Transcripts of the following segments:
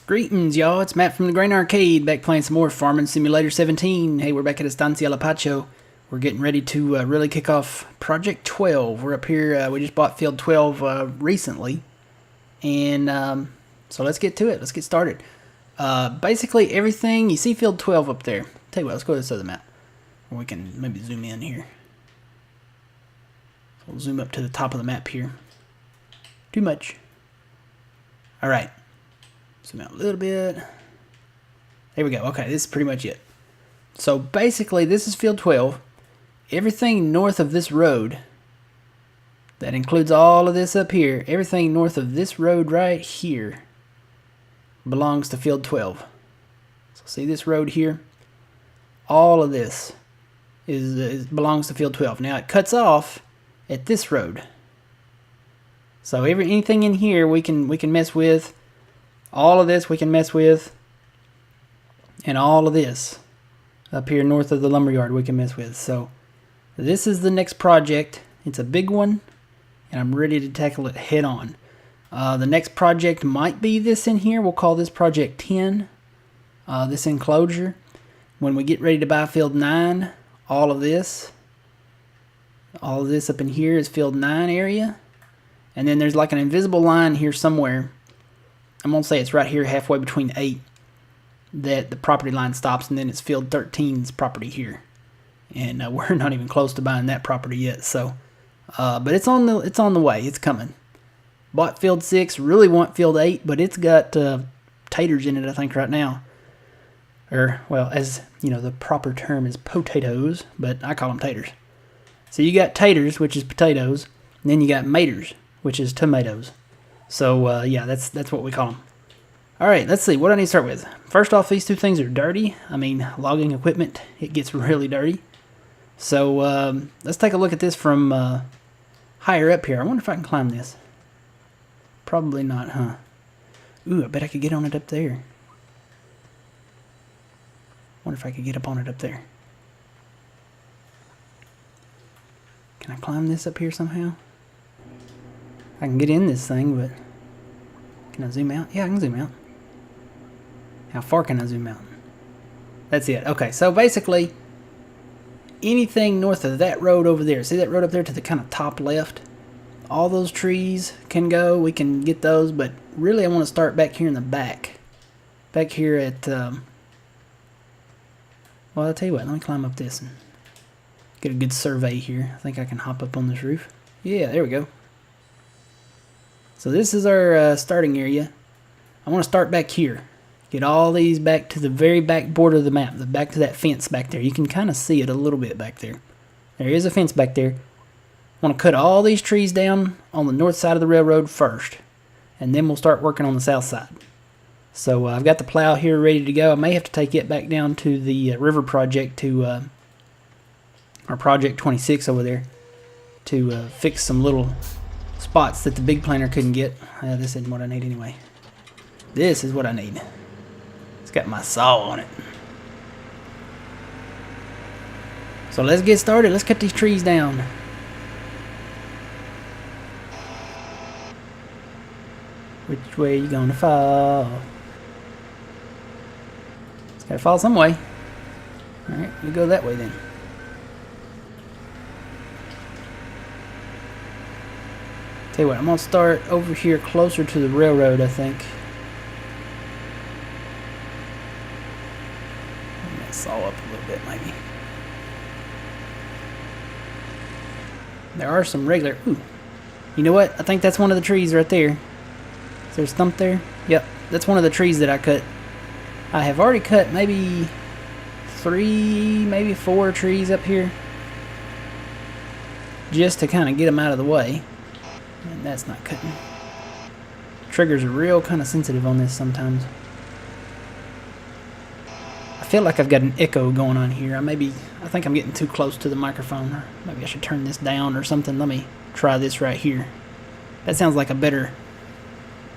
Greetings, y'all. It's Matt from the Grain Arcade, back playing some more Farming Simulator 17. Hey, we're back at Estancia Lapacho. We're getting ready to really kick off Project 12. We're up here. We just bought Field 12 recently. And so let's get to it. Let's get started. Basically, everything, you see Field 12 up there. Tell you what, let's go to this other map. Or we can maybe zoom in here. So we'll zoom up to the top of the map here. Too much. Alright. Zoom out a little bit. There we go. Okay, this is pretty much it. So basically, this is Field 12. Everything north of this road, that includes all of this up here, everything north of this road right here belongs to Field 12. So see this road here? All of this belongs to Field 12. Now it cuts off at this road. So anything in here we can mess with. All of this we can mess with, and all of this up here north of the lumberyard we can mess with. So this is the next project. It's a big one, and I'm ready to tackle it head on. The next project might be this in here. We'll call this Project 10, this enclosure. When we get ready to buy Field 9, all of this up in here is Field 9 area. And then there's like an invisible line here somewhere. I'm going to say it's right here halfway between 8 that the property line stops, and then it's Field 13's property here. And we're not even close to buying that property yet. So, but it's on the way. It's coming. Bought Field 6, really want Field 8, but it's got taters in it, I think, right now. Or, well, as you know, the proper term is potatoes, but I call them taters. So you got taters, which is potatoes, and then you got maters, which is tomatoes. So, yeah, that's what we call them. Alright, let's see. What do I need to start with? First off, these two things are dirty. I mean, logging equipment, it gets really dirty. So, let's take a look at this from higher up here. I wonder if I can climb this. Probably not, huh? Ooh, I bet I could get on it up there. Wonder if I could get up on it up there. Can I climb this up here somehow? I can get in this thing, but can I zoom out? Yeah, I can zoom out. How far can I zoom out? That's it. Okay, so basically, anything north of that road over there, see that road up there to the kind of top left? All those trees can go. We can get those, but really I want to start back here in the back. Back here at, well, I'll tell you what, let me climb up this and get a good survey here. I think I can hop up on this roof. Yeah, there we go. So this is our starting area. I want to start back here. Get all these back to the very back border of the map. Back to that fence back there. You can kind of see it a little bit back there. There is a fence back there. I want to cut all these trees down on the north side of the railroad first. And then we'll start working on the south side. So I've got the plow here ready to go. I may have to take it back down to the river project to our Project 26 over there to fix some little spots that the big planter couldn't get. This isn't what I need anyway. This is what I need. It's got my saw on it. So let's get started. Let's cut these trees down. Which way you gonna fall? It's gotta fall some way. Alright, we go that way then. Tell you what, I'm going to start over here closer to the railroad, I think. Bring that saw up a little bit, maybe. There are some regular... Ooh. You know what? I think that's one of the trees right there. Is there a stump there? Yep, that's one of the trees that I cut. I have already cut maybe 3, maybe 4 trees up here. Just to kind of get them out of the way. And that's not cutting. Triggers are real kind of sensitive on this sometimes. I feel like I've got an echo going on here. I think I'm getting too close to the microphone. Maybe I should turn this down or something. Let me try this right here. That sounds like a better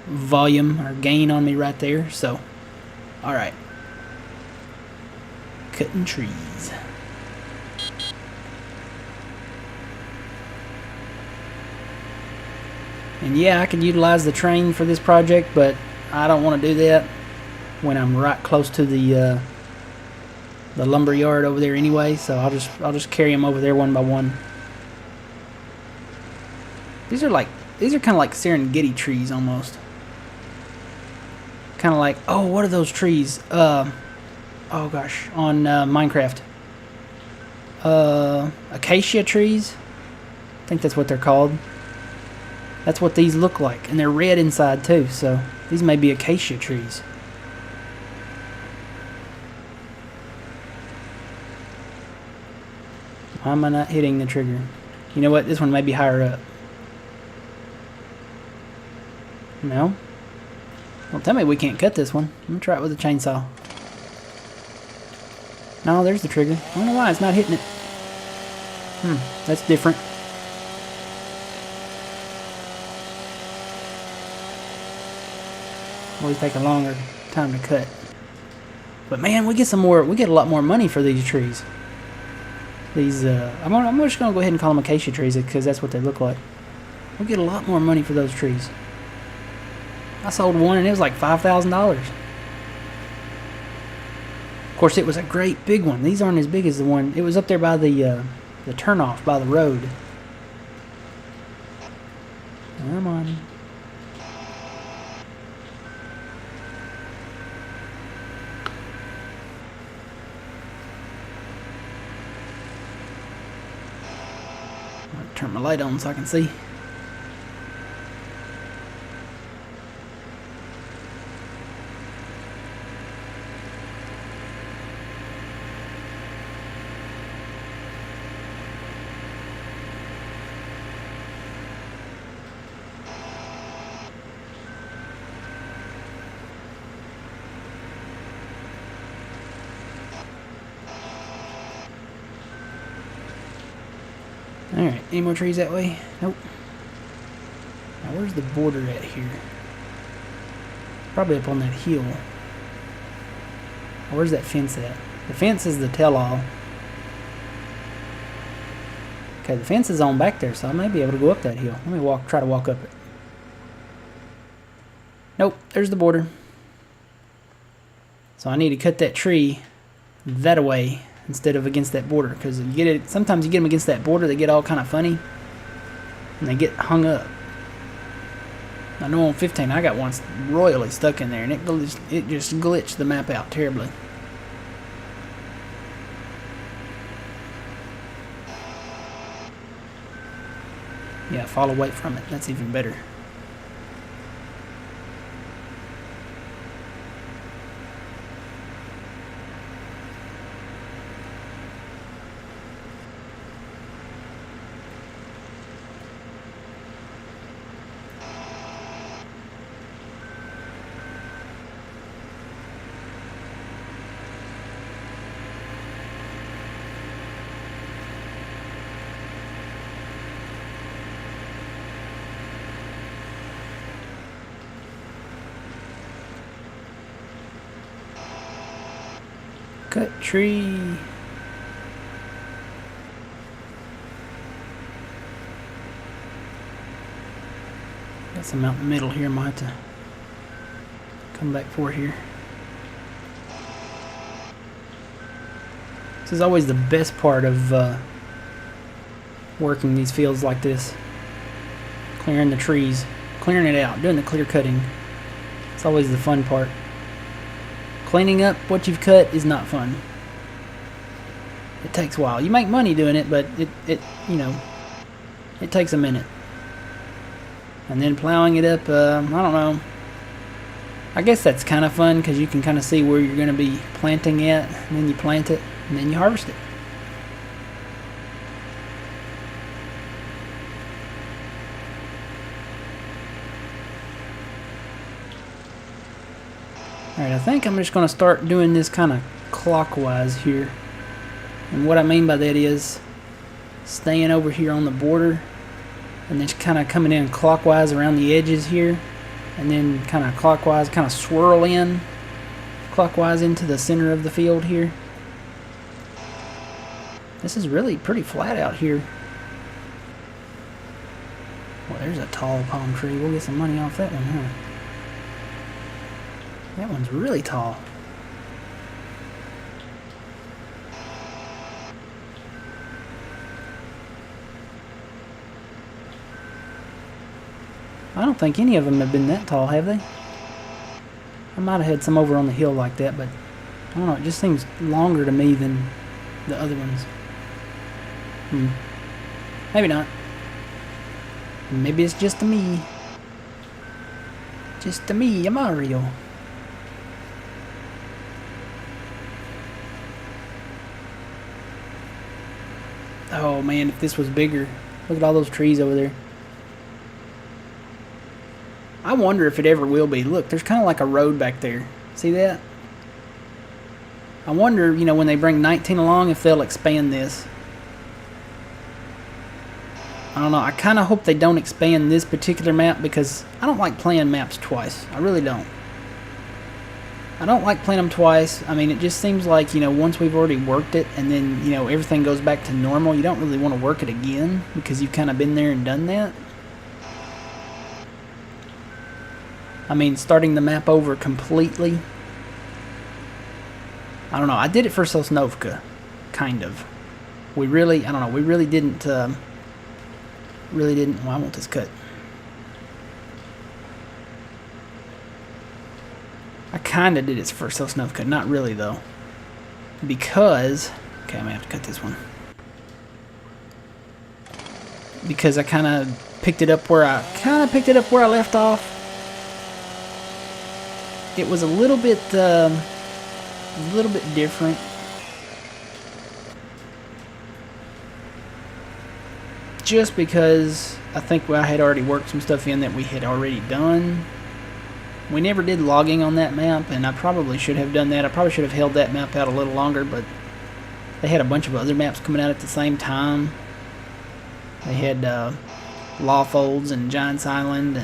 volume or gain on me right there. So, alright. Cutting trees. And yeah, I could utilize the train for this project, but I don't want to do that. when I'm right close to the lumber yard over there anyway, so I'll just carry them over there one by one. These are kind of like Serengeti trees almost. Kind of like, oh, what are those trees? Oh gosh, on Minecraft. Acacia trees? I think that's what they're called. That's what these look like, and they're red inside too, so these may be acacia trees. Why am I not hitting the trigger? You know what? This one may be higher up. No? Well, tell me we can't cut this one. I'm going to try it with a chainsaw. No, there's the trigger. I don't know why it's not hitting it. That's different. Always take a longer time to cut. But man, we get a lot more money for these trees. These, I'm just going to go ahead and call them acacia trees because that's what they look like. We get a lot more money for those trees. I sold one and it was like $5,000. Of course, it was a great big one. These aren't as big as the one. It was up there by the turnoff by the road. Come on. I'll turn my light on so I can see. Alright, any more trees that way? Nope. Now where's the border at here? Probably up on that hill. Where's that fence at? The fence is the tell-all. Okay, the fence is on back there, so I may be able to go up that hill. Let me try to walk up it. Nope, there's the border. So I need to cut that tree that away instead of against that border, because sometimes you get them against that border, they get all kind of funny and they get hung up. I know on 15 I got one royally stuck in there and it just glitched the map out terribly. Yeah, fall away from it. That's even better. Cut tree. Got some out in the middle here. I might have to come back for here. This is always the best part of working these fields like this. Clearing the trees, clearing it out, doing the clear cutting. It's always the fun part. Cleaning up what you've cut is not fun. It takes a while. You make money doing it, but it takes a minute. And then plowing it up, I don't know. I guess that's kind of fun because you can kind of see where you're going to be planting it, and then you plant it, and then you harvest it. Alright, I think I'm just going to start doing this kind of clockwise here. And what I mean by that is staying over here on the border and then just kind of coming in clockwise around the edges here, and then kind of clockwise, kind of swirl in clockwise into the center of the field here. This is really pretty flat out here. Well, there's a tall palm tree. We'll get some money off that one, huh? That one's really tall. I don't think any of them have been that tall, have they? I might have had some over on the hill like that, but I don't know, it just seems longer to me than the other ones. Maybe not. Maybe it's just to me. Just to me, a Mario. Oh man, if this was bigger. Look at all those trees over there. I wonder if it ever will be. Look, there's kind of like a road back there. See that? I wonder, you know, when they bring 19 along, if they'll expand this. I don't know. I kind of hope they don't expand this particular map because I don't like playing maps twice. I really don't. I don't like playing them twice. I mean, it just seems like, you know, once we've already worked it and then, you know, everything goes back to normal, you don't really want to work it again because you've kind of been there and done that. I mean, starting the map over completely. I don't know. I did it for Sosnovka, kind of. I don't know. We really didn't, well, I want this cut. I kind of did it for Sosnovka. Not really, though. Because, okay, I'm going to have to cut this one. Because I kind of picked it up where I left off. It was a little bit different. Just because I think I had already worked some stuff in that we had already done. We never did logging on that map, and I probably should have done that. I probably should have held that map out a little longer, but they had a bunch of other maps coming out at the same time. They had Lawfolds and Giants Island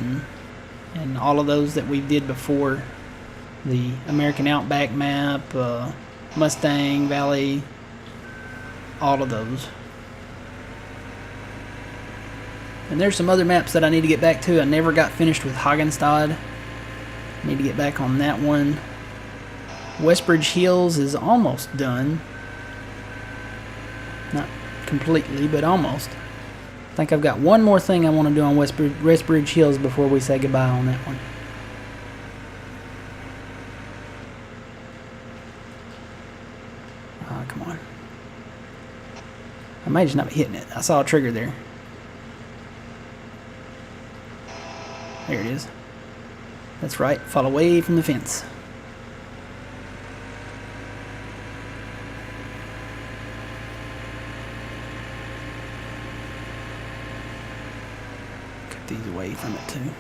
and all of those that we did before. The American Outback map, Mustang Valley, all of those. And there's some other maps that I need to get back to. I never got finished with Hagenstad. Need to get back on that one. Westbridge Hills is almost done. Not completely, but almost. I think I've got one more thing I want to do on Westbridge Hills before we say goodbye on that one. Come on. I may just not be hitting it. I saw a trigger there. There it is. That's right. Fall away from the fence. Cut these away from it too.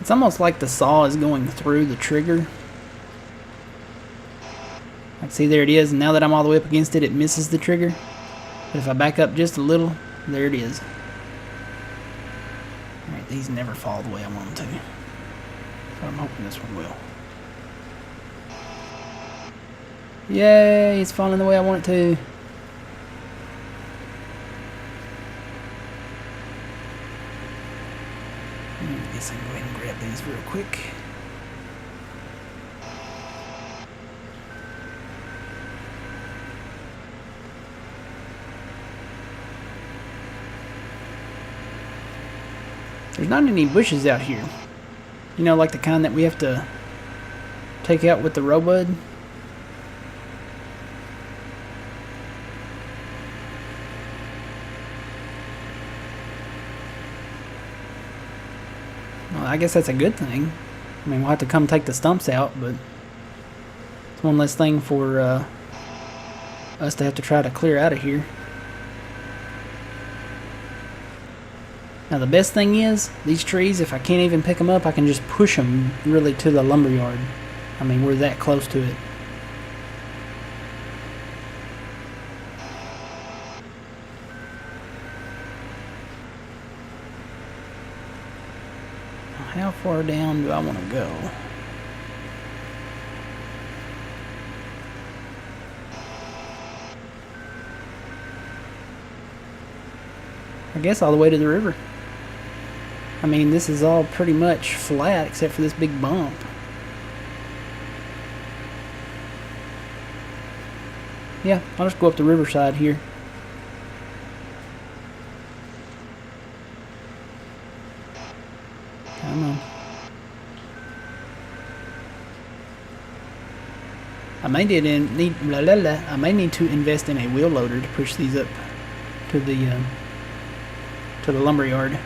It's almost like the saw is going through the trigger. Like, see, there it is. And now that I'm all the way up against it, it misses the trigger. But if I back up just a little, there it is. Alright, these never fall the way I want them to. But I'm hoping this one will. Yay, it's falling the way I want it to. I guess I can go ahead and grab these real quick. There's not any bushes out here. You know, like the kind that we have to take out with the robud. Well, I guess that's a good thing. I mean, we'll have to come take the stumps out, but it's one less thing for us to have to try to clear out of here. Now the best thing is, these trees, if I can't even pick them up, I can just push them really to the lumberyard. I mean, we're that close to it. How far down do I want to go? I guess all the way to the river. I mean, this is all pretty much flat except for this big bump. Yeah, I'll just go up the riverside here. Come on. I may need to invest in a wheel loader to push these up to the lumber yard.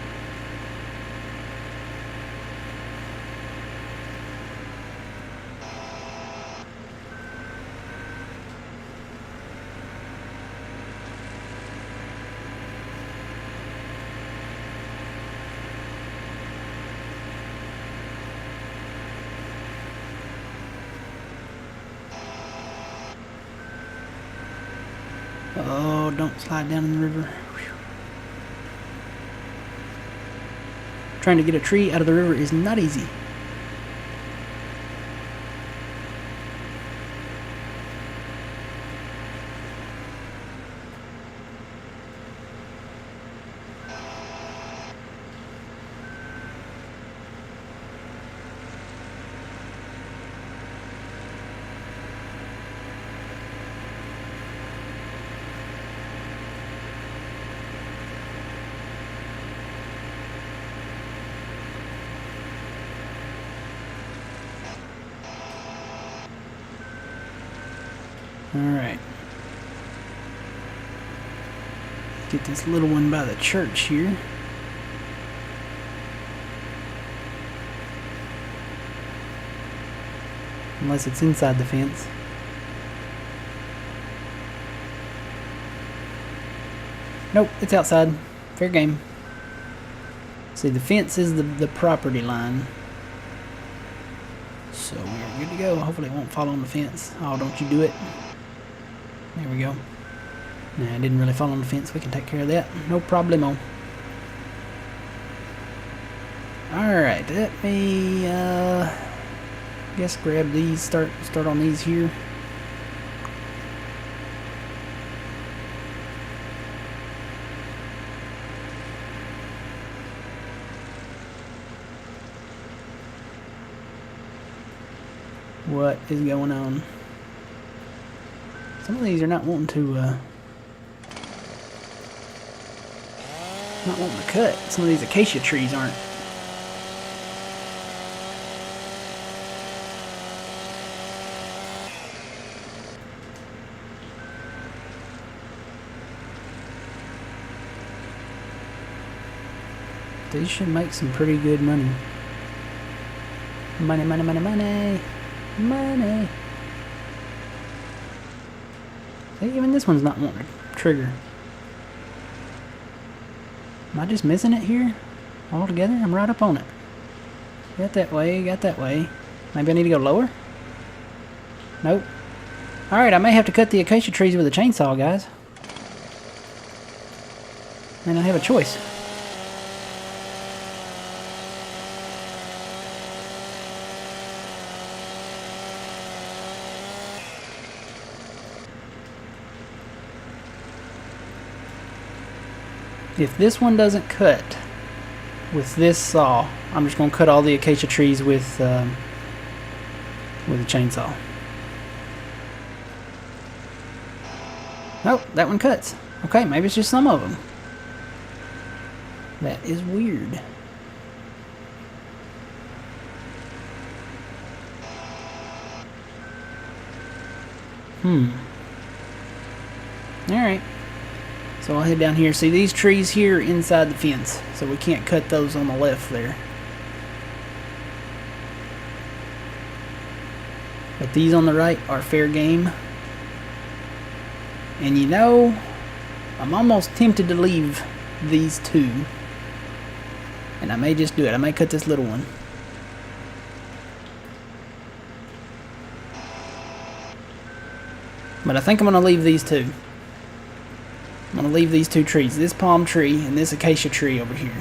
Oh, don't slide down in the river. Whew. Trying to get a tree out of the river is not easy. Alright. Get this little one by the church here. Unless it's inside the fence. Nope, it's outside. Fair game. See, the fence is the property line. So we're good to go. Hopefully it won't fall on the fence. Oh, don't you do it. There we go. Nah, it didn't really fall on the fence. We can take care of that. No problemo. Alright, let me guess grab these, start on these here. What is going on? Some of these are not wanting to cut. Some of these acacia trees aren't. These should make some pretty good money. Money, money, money, money. Money. See, even this one's not wanting to trigger. Am I just missing it here? Altogether? I'm right up on it. Got that way, got that way. Maybe I need to go lower? Nope. Alright, I may have to cut the acacia trees with a chainsaw, guys. And I have a choice. If this one doesn't cut with this saw, I'm just going to cut all the acacia trees with a chainsaw. Nope, that one cuts. Okay, maybe it's just some of them. That is weird. Alright. So I'll head down here. See, these trees here are inside the fence, so we can't cut those on the left there. But these on the right are fair game. And you know, I'm almost tempted to leave these two. And I may just do it. I may cut this little one. But I think I'm going to leave these two. I'm going to leave these two trees, this palm tree and this acacia tree over here.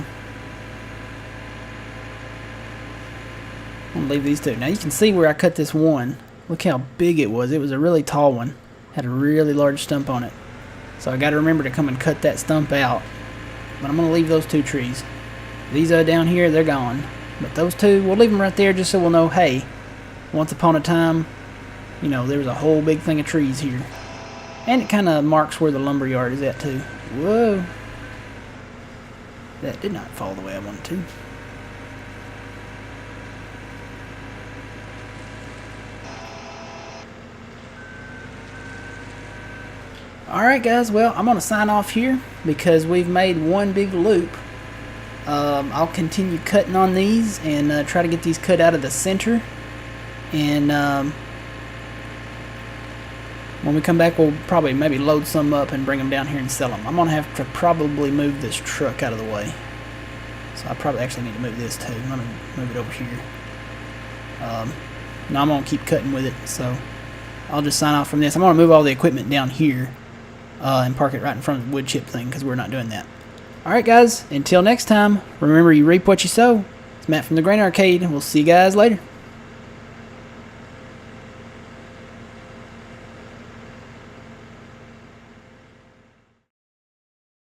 I'm going to leave these two. Now you can see where I cut this one. Look how big it was. It was a really tall one. Had a really large stump on it. So I got to remember to come and cut that stump out. But I'm going to leave those two trees. These down here, they're gone. But those two, we'll leave them right there just so we'll know, hey, once upon a time, you know, there was a whole big thing of trees here. And it kind of marks where the lumber yard is at too. Whoa. That did not fall the way I wanted to. Alright guys, well, I'm going to sign off here because we've made one big loop. I'll continue cutting on these and try to get these cut out of the center. And when we come back, we'll probably maybe load some up and bring them down here and sell them. I'm going to have to probably move this truck out of the way. So I probably actually need to move this too. Let me move it over here. Now I'm going to keep cutting with it, so I'll just sign off from this. I'm going to move all the equipment down here and park it right in front of the wood chip thing because we're not doing that. Alright guys, until next time, remember you reap what you sow. It's Matt from the Grain Arcade, and we'll see you guys later.